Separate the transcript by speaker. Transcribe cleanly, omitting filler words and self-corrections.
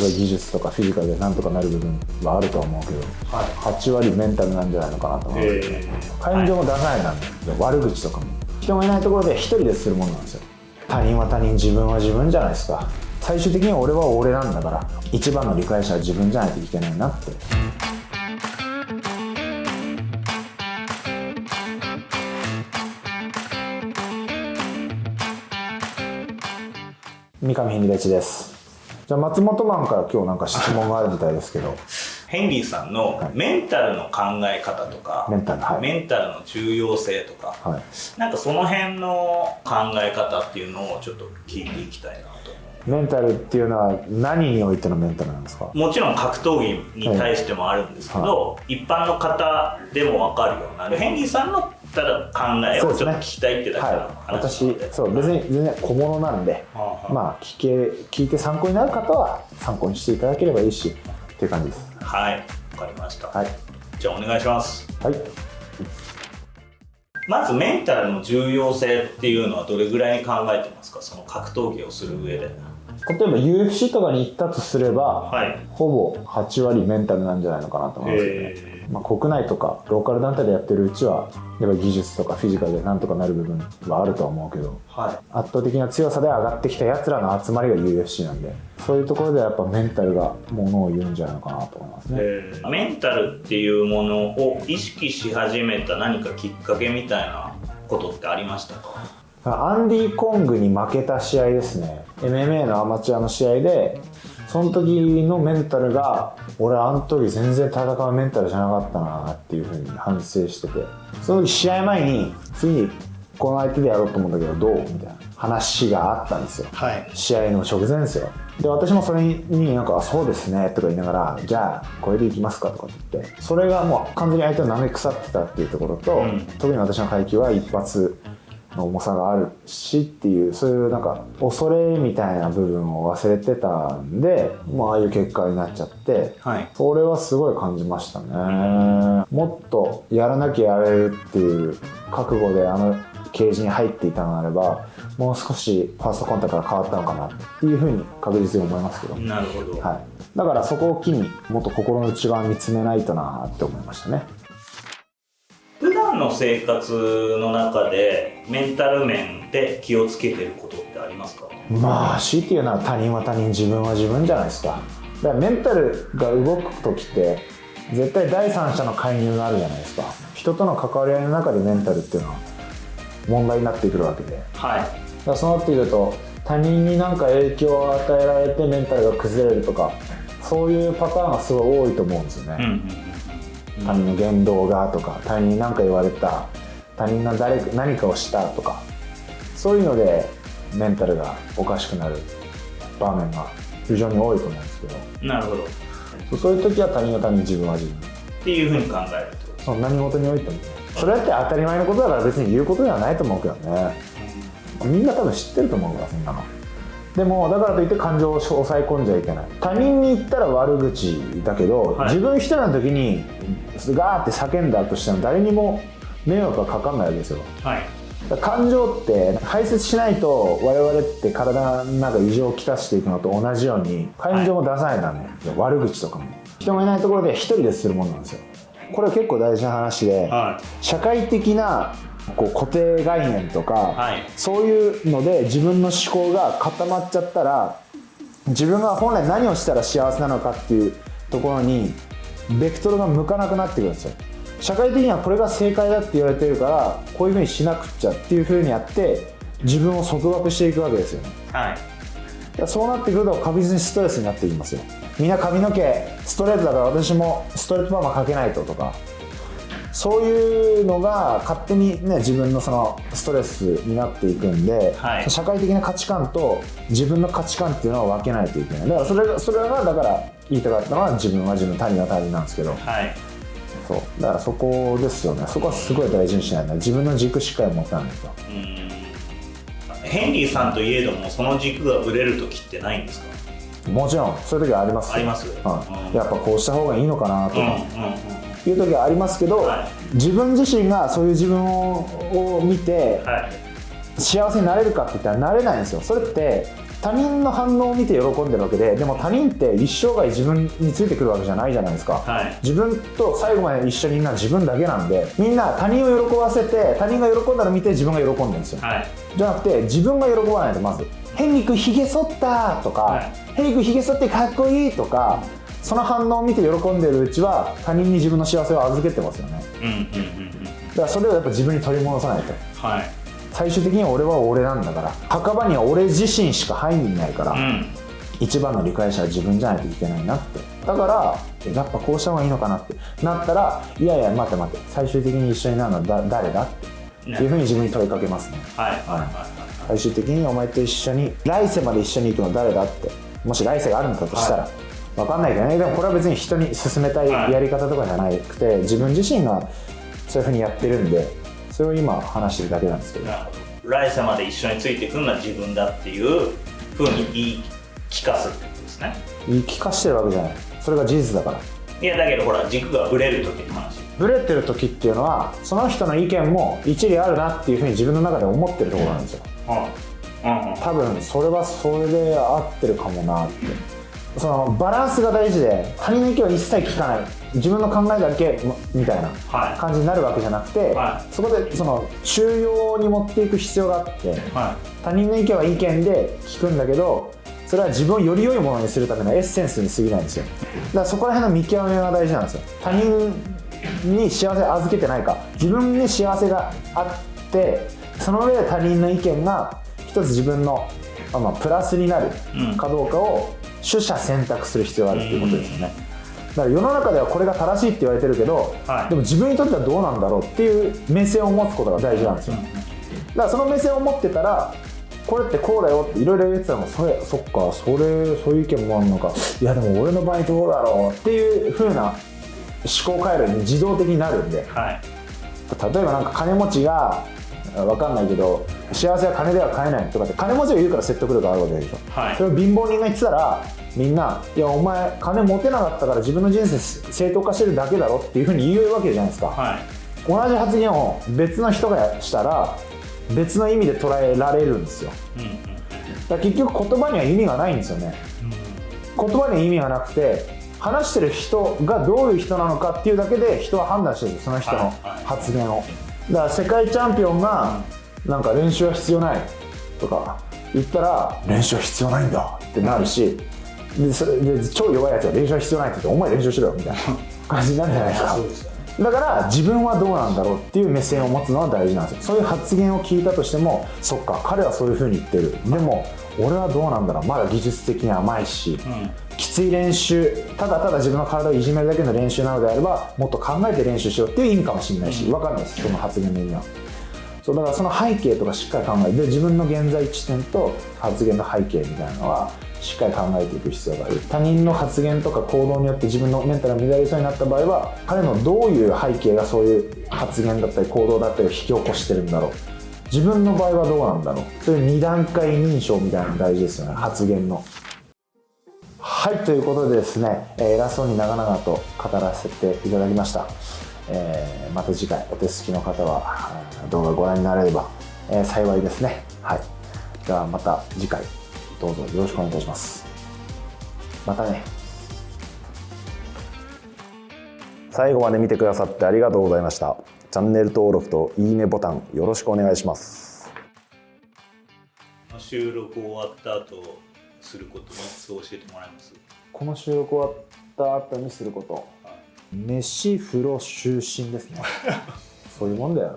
Speaker 1: 技術とかフィジカルでなんとかなる部分はあるとは思うけど、
Speaker 2: はい、
Speaker 1: 8割メンタルなんじゃないのかなと思うんですよね。感情も出さないなんで、悪口とかも人がいないところで一人でするもんなんですよ。他人は他人、自分は自分じゃないですか。最終的に俺は俺なんだから、一番の理解者は自分じゃないといけないなって。三上ヘンリー大地です。じゃあ松本マンから今日なんか質問があるみたいですけど
Speaker 2: ヘンリーさんのメンタルの考え方とか、
Speaker 1: メンタル、はい、
Speaker 2: メンタルの重要性とか、はい、なんかその辺の考え方っていうのをちょっと聞いていきたいなと。
Speaker 1: メンタルっていうのは何においてのメンタルなんですか？
Speaker 2: もちろん格闘技に対してもあるんですけど、はい、一般の方でも分かるようなヘンリーさんのただ考えをちょっと聞きたいってだけの話なので、
Speaker 1: はい、私別に全然小物なんで、まあ聞いて参考になる方は参考にしていただければいいしっていう感じです。
Speaker 2: はい、分かりました、
Speaker 1: はい、
Speaker 2: じゃあお願いします。
Speaker 1: はい。
Speaker 2: まずメンタルの重要性っていうのはどれぐらいに考えてますか？その格闘技をする上で。
Speaker 1: 例えば UFC とかに行ったとすれば、
Speaker 2: はい、
Speaker 1: ほぼ8割メンタルなんじゃないのかなと思いますけどね。まあ、国内とかローカル団体でやってるうちはやっぱ技術とかフィジカルでなんとかなる部分はあるとは思うけど、はい、圧倒的な強さで上がってきたやつらの集まりが UFC なんで、そういうところでやっぱメンタルがものを言うんじゃないのかなと思いますね。
Speaker 2: メンタルっていうものを意識し始めた何かきっかけみたいなことってありましたか？
Speaker 1: アンディ・コングに負けた試合ですね。 MMA のアマチュアの試合で、その時のメンタルが、俺あの時全然戦うメンタルじゃなかったなっていう風に反省してて、その時試合前に次この相手でやろうと思うんだけどどうみたいな話があったんですよ、はい、試合の直前ですよ。で私もそれになんかそうですねとか言いながら、じゃあこれでいきますかとかって言って、それがもう完全に相手を舐め腐ってたっていうところと、特に私の階級は一発の重さがあるしっていう、そういうなんか恐れみたいな部分を忘れてたんで、ああいう結果になっちゃって、はい、それはすごい感じましたね。もっとやらなきゃやれるっていう覚悟であのケージに入っていたのであれば、もう少しファーストコンタクトが変わったのかなっていうふうに確実に思いますけど。
Speaker 2: なるほど、
Speaker 1: はい、だからそこを機にもっと心の内側見つめないとなって思いましたね。
Speaker 2: 普段の生活の中でメンタル面で気をつけてることってありますか？
Speaker 1: まあ強いて言うのは他人は他人、自分は自分じゃないですか。だからメンタルが動く時って絶対第三者の介入があるじゃないですか。人との関わり合いの中でメンタルっていうのは問題になってくるわけで、はい、だからそうなってくると他人に何か影響を与えられてメンタルが崩れるとか、そういうパターンがすごい多いと思うんですよね、他人の言動がとか、他人に何か言われた、他人が何かをしたとか、そういうのでメンタルがおかしくなる場面が非常に多いと思うんですけど。なるほど。そういう時は他人は他人、自分は自分
Speaker 2: っていうふうに考えるってことですか？
Speaker 1: 何事においてもそれって当たり前のことだから別に言うことではないと思うけどね、みんな多分知ってると思うからそんなの。でもだからといって感情を抑え込んじゃいけない。他人に言ったら悪口だけど、はい、自分一人の時にガーって叫んだとしても誰にも迷惑がかかんないわけですよ、はい、感情って排泄しないと我々って体の中異常をきたしていくのと同じように感情も出さないなんね、はい、悪口とかも人がいないところで一人でするものなんですよ。これは結構大事な話で、はい、社会的な固定概念とか、はい、そういうので自分の思考が固まっちゃったら、自分が本来何をしたら幸せなのかっていうところにベクトルが向かなくなってくるんですよ。社会的にはこれが正解だって言われてるからこういうふうにしなくっちゃっていうふうにやって自分を束縛していくわけですよね、はい、そうなってくると確実にストレスになっていきますよ。みんな髪の毛ストレートだから私もストレートパーマかけないととか、そういうのが勝手にね自分のそのストレスになっていくんで、はい、社会的な価値観と自分の価値観っていうのは分けないといけない。だからそれがだから言いたかったのは自分は自分、他人は他人なんですけど、はい、そうだからそこですよね。そこはすごい大事にしないと、自分の軸しっかり持たないと。
Speaker 2: ヘンリーさんといえどもその軸がぶれる時ってないんですか？も
Speaker 1: ちろんそういう時はあります。
Speaker 2: あります、
Speaker 1: やっぱこうした方がいいのかなとか、いう時はありますけど、はい、自分自身がそういう自分を見て、はい、幸せになれるかって言ったらなれないんですよ。それって他人の反応を見て喜んでるわけで、でも他人って一生涯自分についてくるわけじゃないじゃないですか、
Speaker 2: はい、
Speaker 1: 自分と最後まで一緒にいるのは自分だけなんで、みんな他人を喜ばせて他人が喜んだのを見て自分が喜んでるんですよ、はい、じゃなくて自分が喜ばないと。まずヘンリ君ひげ剃ったとか、はい、ヘンリ君ひげ剃ってかっこいいとか、その反応を見て喜んでるうちは他人に自分の幸せを預けてますよね。だからそれをやっぱ自分に取り戻さないと、はい、最終的に俺は俺なんだから、墓場には俺自身しか入んないから、一番の理解者は自分じゃないといけないなって。だからやっぱこうした方がいいのかなってなったら、いやいや待って最終的に一緒になるのは誰だっていうふうに自分に問いかけますね。最終的にお前と一緒に来世まで一緒に行くの誰だって、もし来世があるんだとしたら、はい、分かんないけどね。でもこれは別に人に勧めたいやり方とかじゃなくて、自分自身がそういうふうにやってるんで、それを今話してるだけなんですけど。
Speaker 2: 来世まで一緒についていくのは自分だっていうふうに言い聞かすってことですね。
Speaker 1: 言い聞かしてるわけじゃない、それが事実だから。
Speaker 2: いやだけどほら、軸がブレる時の話。
Speaker 1: ブレてる時っていうのはその人の意見も一理あるなっていうふうに自分の中で思ってるところなんですよ、多分それはそれで合ってるかもなって。そのバランスが大事で、他人の意見は一切聞かない、自分の考えだけみたいな感じになるわけじゃなくて、はい、そこでその中庸に持っていく必要があって、はい、他人の意見は意見で聞くんだけど、それは自分をより良いものにするためのエッセンスに過ぎないんですよ。だからそこら辺の見極めが大事なんですよ。他人に幸せを預けてないか、自分に幸せがあって、その上で他人の意見が一つ自分の、プラスになるかどうかを取捨選択する必要があるっていうことですよね。だから世の中ではこれが正しいって言われてるけど、はい、でも自分にとってはどうなんだろうっていう目線を持つことが大事なんですよ。だからその目線を持ってたら、これってこうだよっていろいろ言ってたら、もそっか、そういう意見もあるのか、いやでも俺の場合どうだろうっていう風な思考回路に自動的になるんで、はい、例えばなんか金持ちが分かんないけど幸せは金では買えないとかって金持ちが言うから説得力あるわけでしょ、はい、それを貧乏人が言ってたら、みんな、いやお前金持てなかったから自分の人生正当化してるだけだろっていうふうに言うわけじゃないですか、はい、同じ発言を別の人がしたら別の意味で捉えられるんですよ、だから結局言葉には意味がないんですよね、言葉には意味がなくて、話してる人がどういう人なのかっていうだけで人は判断してるんです、その人の発言を。だから世界チャンピオンがなんか練習は必要ないとか言ったら、練習は必要ないんだってなるし、でそれで超弱いやつが練習は必要ないって言って、お前練習しろよみたいな感じになるじゃないですか。だから自分はどうなんだろうっていう目線を持つのは大事なんですよ。そういう発言を聞いたとしても、そっか彼はそういう風に言ってる、でも俺はどうなんだろう、まだ技術的に甘いし、きつい練習、ただただ自分の体をいじめるだけの練習なのであれば、もっと考えて練習しようっていう意味かもしれないし、分かんないです、その発言の意味は。そうだからその背景とかしっかり考えて、自分の現在地点と発言の背景みたいなのはしっかり考えていく必要がある。他人の発言とか行動によって自分のメンタルが乱れそうになった場合は、彼のどういう背景がそういう発言だったり行動だったりを引き起こしてるんだろう、自分の場合はどうなんだろう、そういう2段階認証みたいなのが大事ですよね、発言の。はい、ということでですね、偉そうに長々と語らせていただきました。また次回お手すきの方は動画ご覧になれれば、幸いですね。はい、ではまた次回どうぞよろしくお願いいたします。またね。最後まで見てくださってありがとうございました。チャンネル登録といいねボタンよろしくお願いします。
Speaker 2: 収録終わった後すること3つ教えてもらえます？
Speaker 1: この収録終わった後にすること、飯、風呂、就寝ですね。そういうもんだよ。